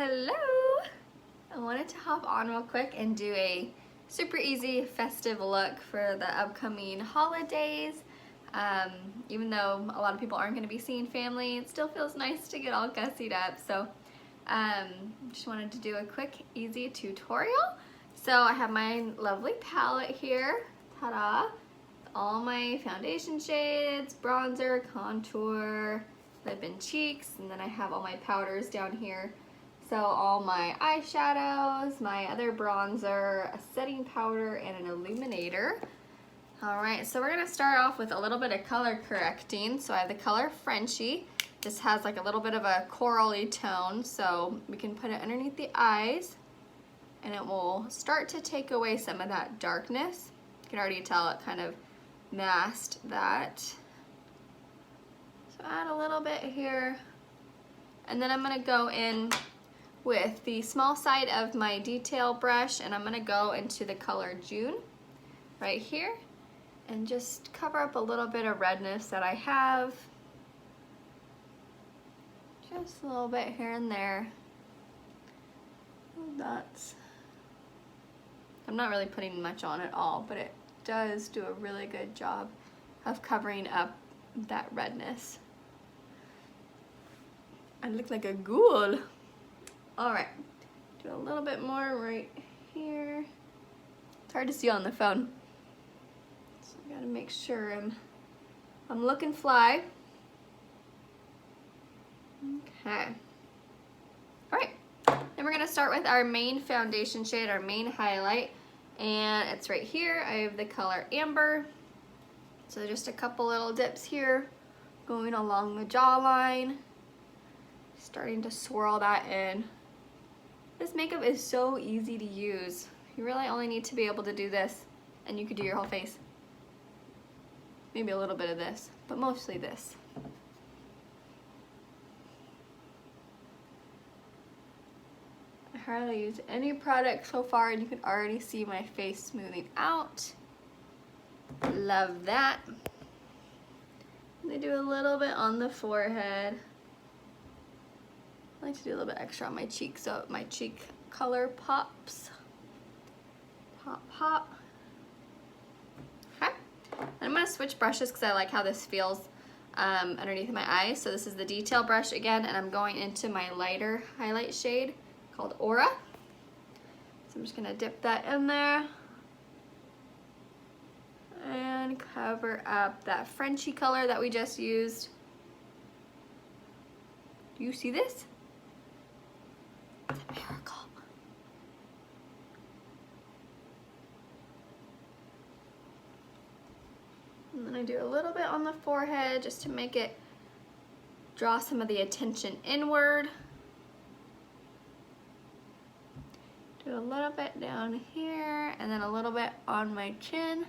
Hello! I wanted to hop on real quick and do a super easy festive look for the upcoming holidays. Even though a lot of people aren't going to be seeing family, it still feels nice to get all gussied up. So just wanted to do a quick, easy tutorial. So I have my lovely palette here, ta-da, all my foundation shades, bronzer, contour, lip and cheeks, and then I have all my powders down here. So all my eyeshadows, my other bronzer, a setting powder, and an illuminator. All right, so we're gonna start off with a little bit of color correcting. So I have the color Frenchie. This has like a little bit of a corally tone, so we can put it underneath the eyes, and it will start to take away some of that darkness. You can already tell it kind of masked that. So add a little bit here, and then I'm gonna go in with the small side of my detail brush, and I'm gonna go into the color June right here and just cover up a little bit of redness that I have. Just a little bit here and there. Dots. I'm not really putting much on at all, but it does do a really good job of covering up that redness. I look like a ghoul. All right, do a little bit more right here. It's hard to see on the phone, so I gotta make sure I'm looking fly. Okay. All right, then we're gonna start with our main foundation shade, our main highlight, and it's right here. I have the color Amber. So just a couple little dips here, going along the jawline, starting to swirl that in. This makeup is so easy to use. You really only need to be able to do this, and you could do your whole face. Maybe a little bit of this, but mostly this. I hardly use any product so far, and you can already see my face smoothing out. Love that. And I do a little bit on the forehead. I like to do a little bit extra on my cheek so my cheek color pops. Pop, pop. Okay. And I'm gonna switch brushes because I like how this feels underneath my eyes. So this is the detail brush again, and I'm going into my lighter highlight shade called Aura. So I'm just gonna dip that in there and cover up that Frenchie color that we just used. Do you see this? It's a miracle. And then I do a little bit on the forehead just to make it draw some of the attention inward. Do a little bit down here, and then a little bit on my chin,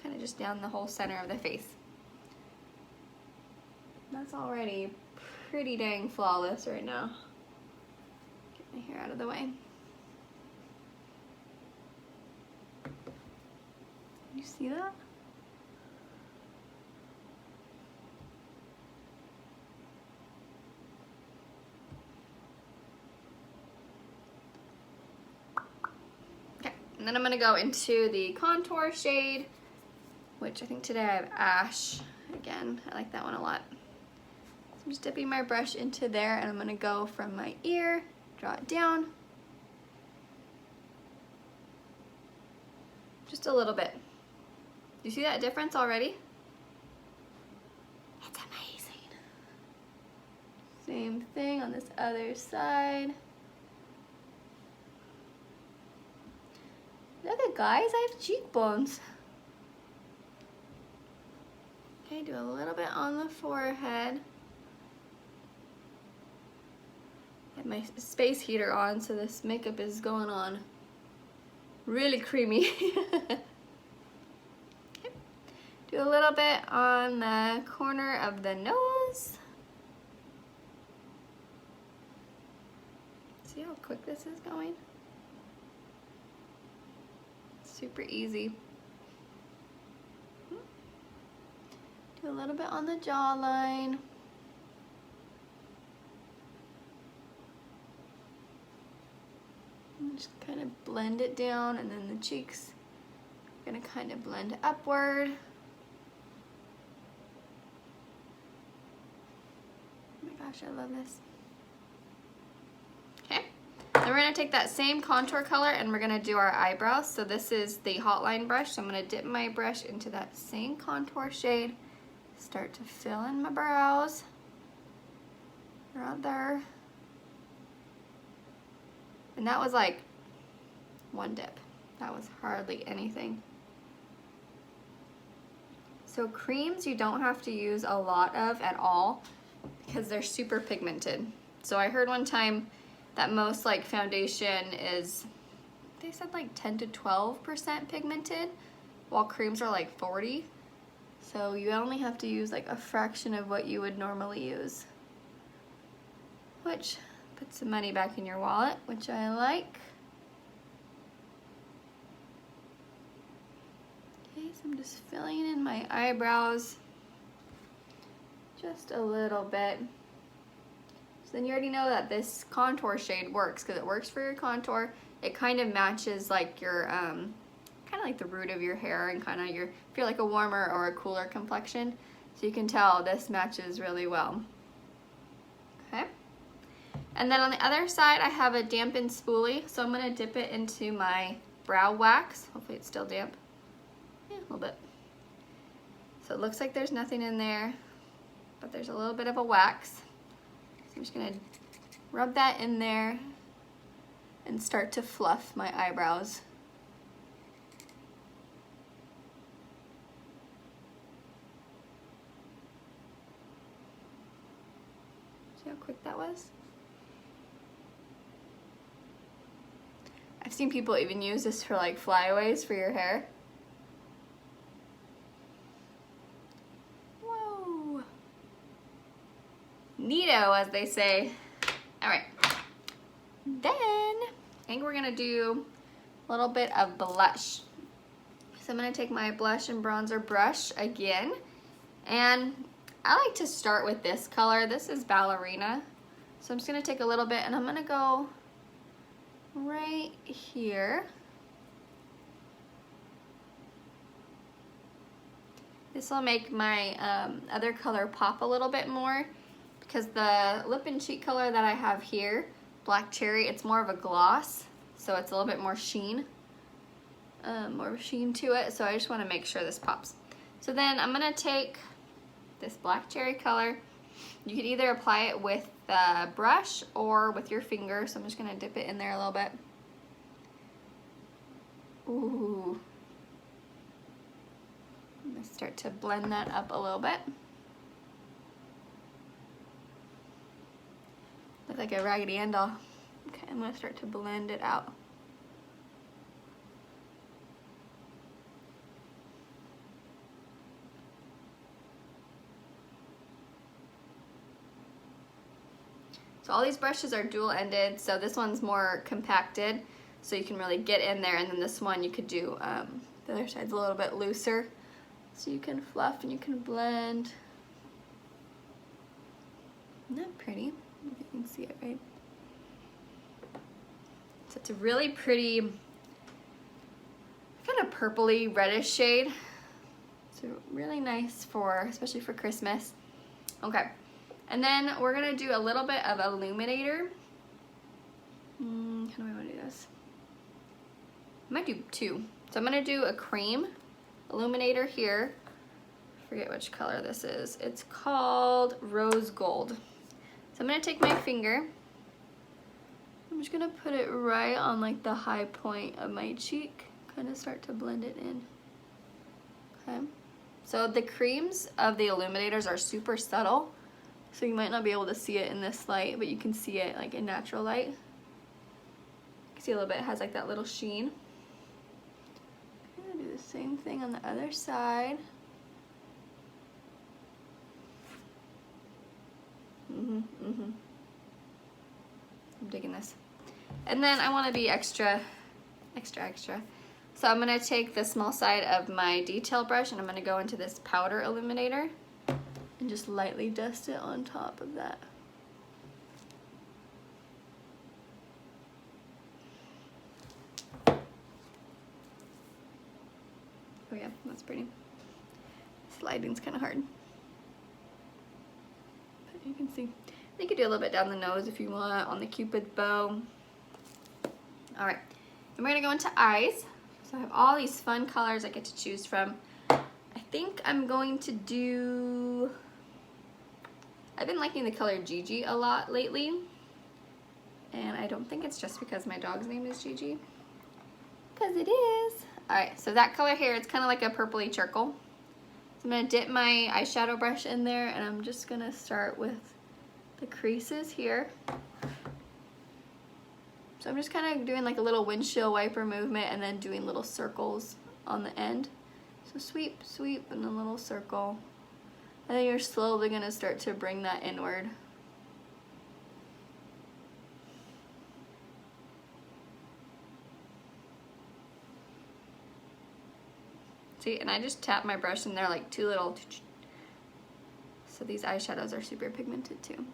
kind of just down the whole center of the face. That's already pretty dang flawless right now. Get my hair out of the way. You see that? Okay, and then I'm gonna go into the contour shade, which I think today I have Ash. Again, I like that one a lot. So I'm just dipping my brush into there, and I'm gonna go from my ear, draw it down. Just a little bit. You see that difference already? It's amazing. Same thing on this other side. Look at guys, I have cheekbones. Okay, do a little bit on the forehead. Get my space heater on so this makeup is going on really creamy. Okay. Do a little bit on the corner of the nose. See how quick this is going? Super easy. Do a little bit on the jawline. Just kind of blend it down, and then the cheeks are gonna kind of blend upward. Oh my gosh, I love this. Okay, then we're gonna take that same contour color and we're gonna do our eyebrows. So this is the Hotline brush. So I'm gonna dip my brush into that same contour shade, start to fill in my brows. Right there. And that was like one dip. That was hardly anything. So creams you don't have to use a lot of at all because they're super pigmented. So I heard one time that most like foundation is, they said like 10 to 12% pigmented, while creams are like 40. So you only have to use like a fraction of what you would normally use, which puts some money back in your wallet, which I like. Okay, so I'm just filling in my eyebrows just a little bit. So then you already know that this contour shade works because it works for your contour. It kind of matches like your, kind of like the root of your hair and kind of your, if you're like a warmer or a cooler complexion. So you can tell this matches really well. Okay. And then on the other side, I have a dampened spoolie. So I'm gonna dip it into my brow wax. Hopefully it's still damp. Yeah, a little bit. So it looks like there's nothing in there, but there's a little bit of a wax. So I'm just gonna rub that in there and start to fluff my eyebrows. See how quick that was? I've seen people even use this for like flyaways for your hair. Whoa. Neato, as they say. All right. Then I think we're gonna do a little bit of blush. So I'm gonna take my blush and bronzer brush again. And I like to start with this color. This is Ballerina. So I'm just gonna take a little bit and I'm gonna go right here. This will make my other color pop a little bit more because the lip and cheek color that I have here, Black Cherry, it's more of a gloss, so it's a little bit more sheen, more sheen to it, so I just want to make sure this pops. So then I'm going to take this Black Cherry color. You could either apply it with the brush or with your finger, so I'm just going to dip it in there a little bit. Ooh. I'm going to start to blend that up a little bit. Look like a Raggedy Ann doll. Okay, I'm going to start to blend it out. So all these brushes are dual-ended, so this one's more compacted, so you can really get in there, and then this one you could do, the other side's a little bit looser, so you can fluff and you can blend. Isn't that pretty? I think you can see it, right? So it's a really pretty, kind of purpley reddish shade. So really nice for, especially for Christmas. Okay. And then we're gonna do a little bit of illuminator. How do I wanna do this? I might do two. So I'm gonna do a cream illuminator here. Forget which color this is. It's called Rose Gold. So I'm gonna take my finger. I'm just gonna put it right on like the high point of my cheek. Kind of start to blend it in. Okay. So the creams of the illuminators are super subtle. So you might not be able to see it in this light, but you can see it like in natural light. You can see a little bit, it has like that little sheen. I'm gonna do the same thing on the other side. I'm digging this. And then I wanna be extra. So I'm gonna take the small side of my detail brush and I'm gonna go into this powder illuminator and just lightly dust it on top of that. Oh yeah, that's pretty. Sliding's kind of hard. But you can see. You could do a little bit down the nose if you want on the Cupid's bow. All right, and we're gonna go into eyes. So I have all these fun colors I get to choose from. I think I'm going to do, I've been liking the color Gigi a lot lately. And I don't think it's just because my dog's name is Gigi. Because it is. All right, so that color here, it's kind of like a purpley charcoal. So I'm gonna dip my eyeshadow brush in there and I'm just gonna start with the creases here. So I'm just kind of doing like a little windshield wiper movement and then doing little circles on the end. So sweep, sweep, and a little circle. And then you're slowly gonna start to bring that inward. See, and I just tap my brush in there like two little. So these eyeshadows are super pigmented too.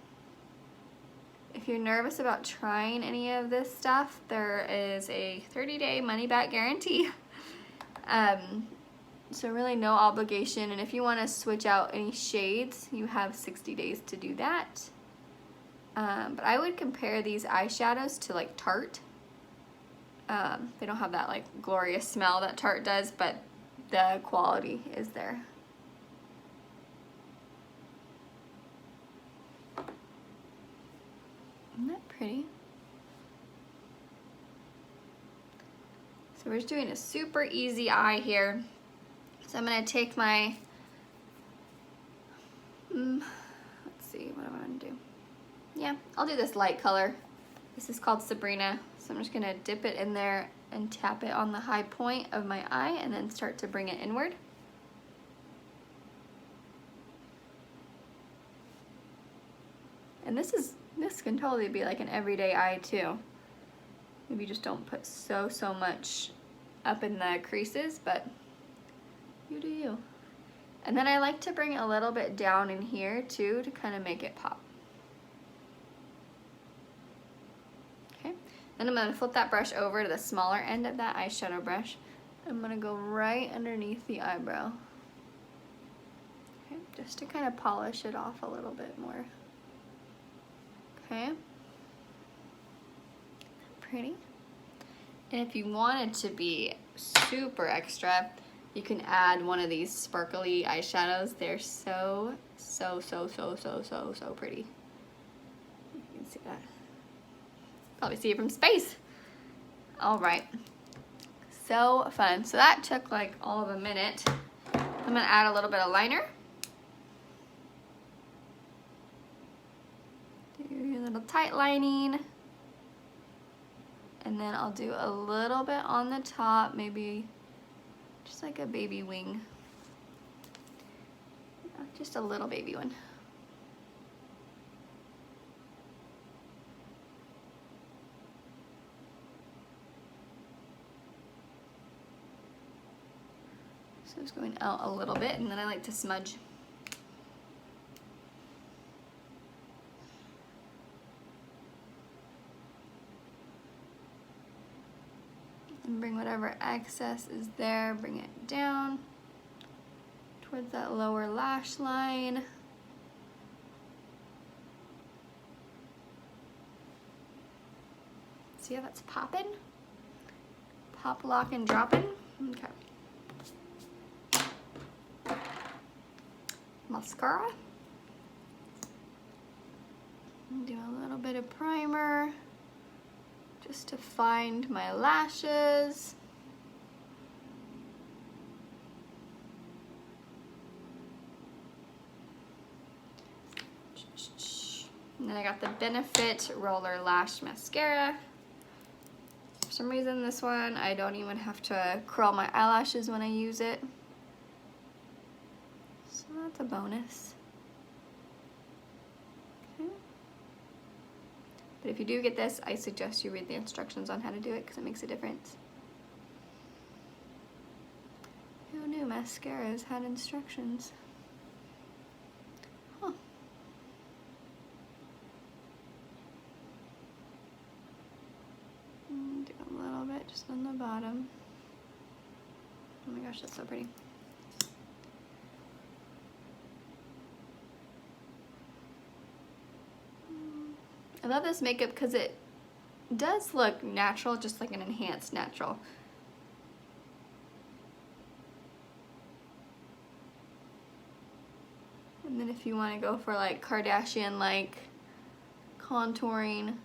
If you're nervous about trying any of this stuff, there is a 30-day money-back guarantee. So really no obligation, and if you want to switch out any shades, you have 60 days to do that. But I would compare these eyeshadows to like Tarte. They don't have that like glorious smell that Tarte does, but the quality is there. Isn't that pretty? So we're just doing a super easy eye here. So I'm gonna take my, let's see, what am I gonna do? Yeah, I'll do this light color. This is called Sabrina. So I'm just gonna dip it in there and tap it on the high point of my eye and then start to bring it inward. And this can totally be like an everyday eye too. Maybe just don't put so much up in the creases, but you do you. And then I like to bring it a little bit down in here too to kind of make it pop. Okay, then I'm gonna flip that brush over to the smaller end of that eyeshadow brush. I'm gonna go right underneath the eyebrow. Okay, just to kind of polish it off a little bit more. Okay, pretty. And if you want it to be super extra, you can add one of these sparkly eyeshadows. They're so pretty. You can see that. Probably see it from space. All right, so fun. So that took like all of a minute. I'm gonna add a little bit of liner. Do your little tight lining. And then I'll do a little bit on the top, maybe just like a baby wing. Just a little baby one. So it's going out a little bit, and then I like to smudge. And bring whatever excess is there, bring it down towards that lower lash line. See how that's popping? Pop, lock, and dropping. Okay. Mascara. Do a little bit of primer just to find my lashes. And then I got the Benefit Roller Lash Mascara. For some reason this one, I don't even have to curl my eyelashes when I use it. So that's a bonus. Okay. But if you do get this, I suggest you read the instructions on how to do it because it makes a difference. Who knew mascaras had instructions? Huh. Do a little bit just on the bottom. Oh my gosh, that's so pretty. I love this makeup because it does look natural, just like an enhanced natural. And then if you want to go for like Kardashian-like contouring,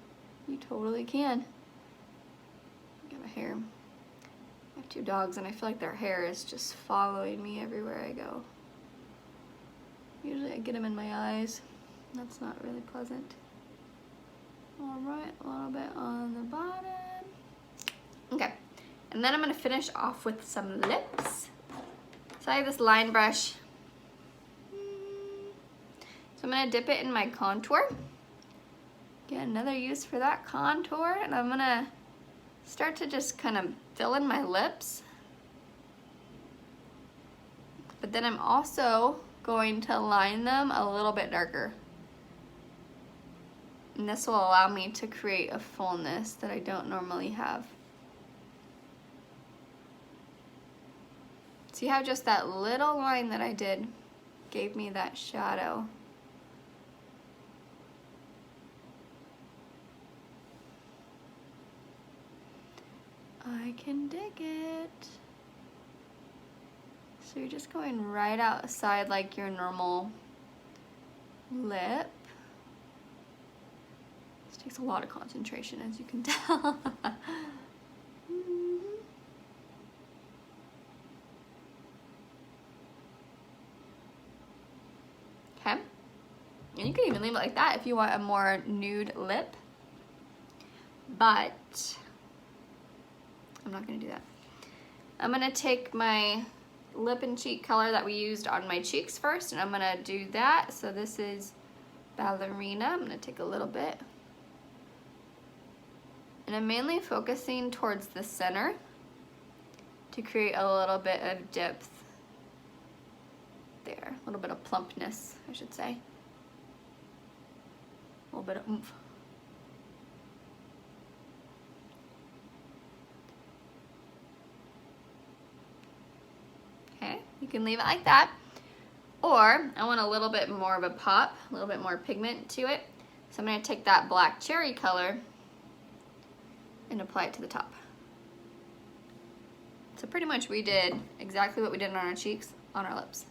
you totally can. Look at my hair. I have 2 dogs and I feel like their hair is just following me everywhere I go. Usually I get them in my eyes. That's not really pleasant. Alright, a little bit on the bottom. Okay, and then I'm going to finish off with some lips. So I have this line brush. So I'm going to dip it in my contour. Get another use for that contour, and I'm going to start to just kind of fill in my lips. But then I'm also going to line them a little bit darker. And this will allow me to create a fullness that I don't normally have. See how just that little line that I did gave me that shadow? I can dig it. So you're just going right outside like your normal lip. This takes a lot of concentration, as you can tell. Okay. And you can even leave it like that if you want a more nude lip. But I'm not gonna do that. I'm gonna take my lip and cheek color that we used on my cheeks first, and I'm gonna do that. So this is Ballerina. I'm gonna take a little bit. And I'm mainly focusing towards the center to create a little bit of depth there. A little bit of plumpness, I should say. A little bit of oomph. Okay, you can leave it like that. Or I want a little bit more of a pop, a little bit more pigment to it. So I'm gonna take that black cherry color and apply it to the top. So pretty much we did exactly what we did on our cheeks, on our lips.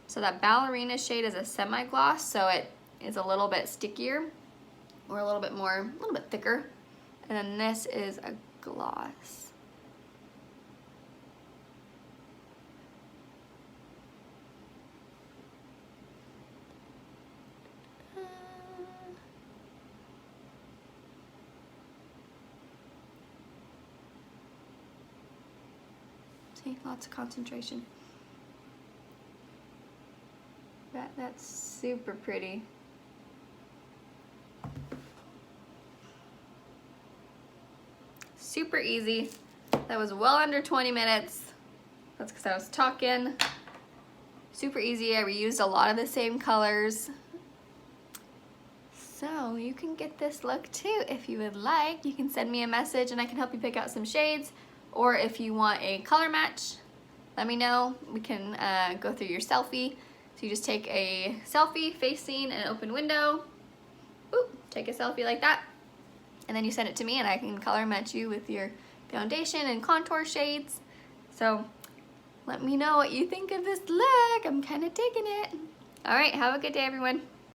So that Ballerina shade is a semi-gloss, so it is a little bit stickier, or a little bit thicker. And then this is a gloss. See, lots of concentration. That's super pretty. Super easy. That was well under 20 minutes. That's because I was talking. Super easy. I reused a lot of the same colors. So you can get this look too if you would like. You can send me a message and I can help you pick out some shades. Or if you want a color match, let me know. We can go through your selfie. So you just take a selfie facing an open window. Ooh, take a selfie like that. And then you send it to me and I can color match you with your foundation and contour shades. So let me know what you think of this look. I'm kind of digging it. All right, have a good day, everyone.